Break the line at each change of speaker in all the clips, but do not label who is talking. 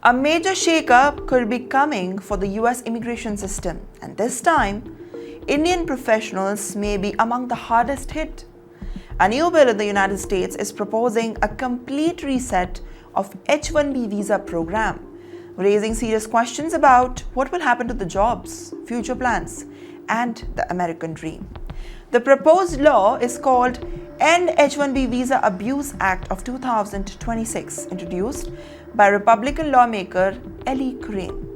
A major shake-up could be coming for the US immigration system, and this time, Indian professionals may be among the hardest hit. A new bill in the United States is proposing a complete reset of H-1B visa program, raising serious questions about what will happen to the jobs, future plans, and the American dream. The proposed law is called End H-1B Visa Abuse Act of 2026, introduced by Republican lawmaker Ellie Crane.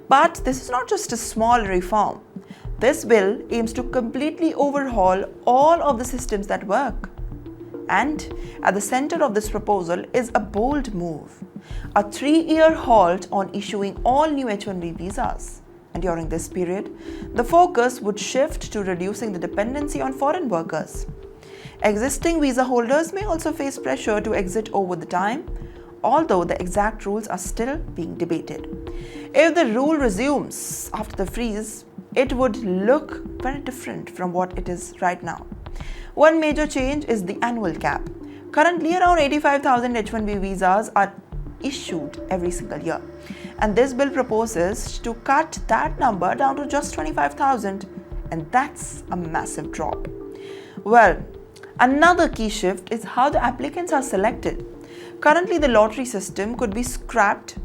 But this is not just a small reform. This bill aims to completely overhaul all of the systems that work. And at the center of this proposal is a bold move, a 3-year halt on issuing all new H-1B visas. And during this period, the focus would shift to reducing the dependency on foreign workers. Existing visa holders may also face pressure to exit over the time, although the exact rules are still being debated. If the rule resumes after the freeze, it would look very different from what it is right now. One major change is the annual cap. Currently, around 85,000 H-1B visas are issued every single year, and this bill proposes to cut that number down to just 25,000, and that's a massive drop. Well, another key shift is how the applicants are selected. Currently, the lottery system could be scrapped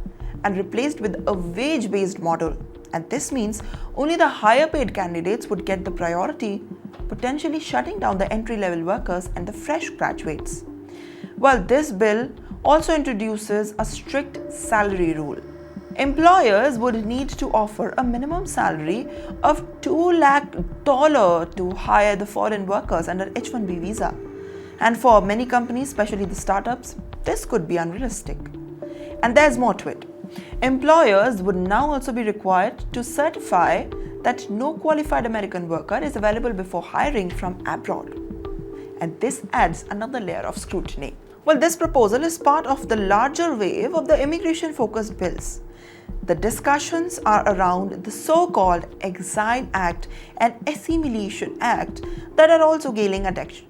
and replaced with a wage-based model, and this means only the higher paid candidates would get the priority, potentially shutting down the entry-level workers and the fresh graduates. Well, this bill also introduces a strict salary rule. Employers would need to offer a minimum salary of $2 lakh to hire the foreign workers under H-1B visa. And for many companies, especially the startups, this could be unrealistic. And there's more to it. Employers would now also be required to certify that no qualified American worker is available before hiring from abroad. And this adds another layer of scrutiny. Well, this proposal is part of the larger wave of the immigration-focused bills. The discussions are around the so-called Exile Act and Assimilation Act that are also gaining attention.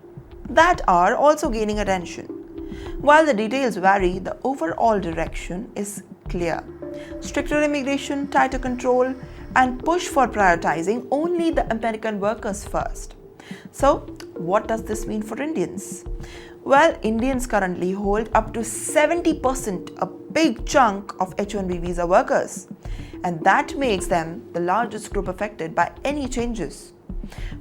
While the details vary, the overall direction is clear. Stricter immigration, tighter control, and push for prioritizing only the American workers first. So, what does this mean for Indians? Well, Indians currently hold up to 70%, a big chunk of H-1B visa workers, and that makes them the largest group affected by any changes.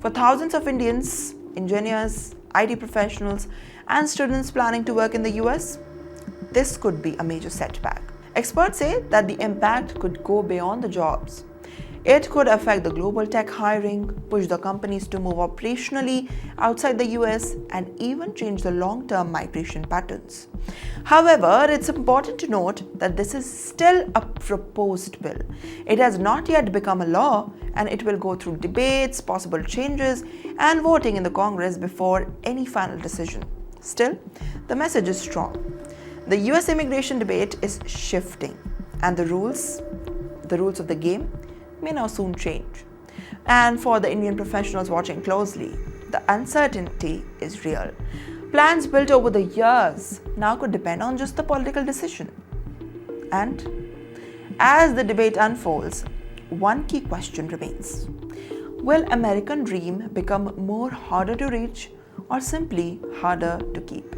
For thousands of Indians, engineers, IT professionals, and students planning to work in the US, this could be a major setback. Experts say that the impact could go beyond the jobs. It could affect the global tech hiring, push the companies to move operationally outside the US, and even change the long-term migration patterns. However, it's important to note that this is still a proposed bill. It has not yet become a law, and it will go through debates, possible changes, and voting in the Congress before any final decision. Still, the message is strong. The US immigration debate is shifting, and the rules of the game may now soon change. And for the Indian professionals watching closely, the uncertainty is real. Plans built over the years now could depend on just the political decision. And as the debate unfolds, one key question remains. Will American dream become more harder to reach or simply harder to keep?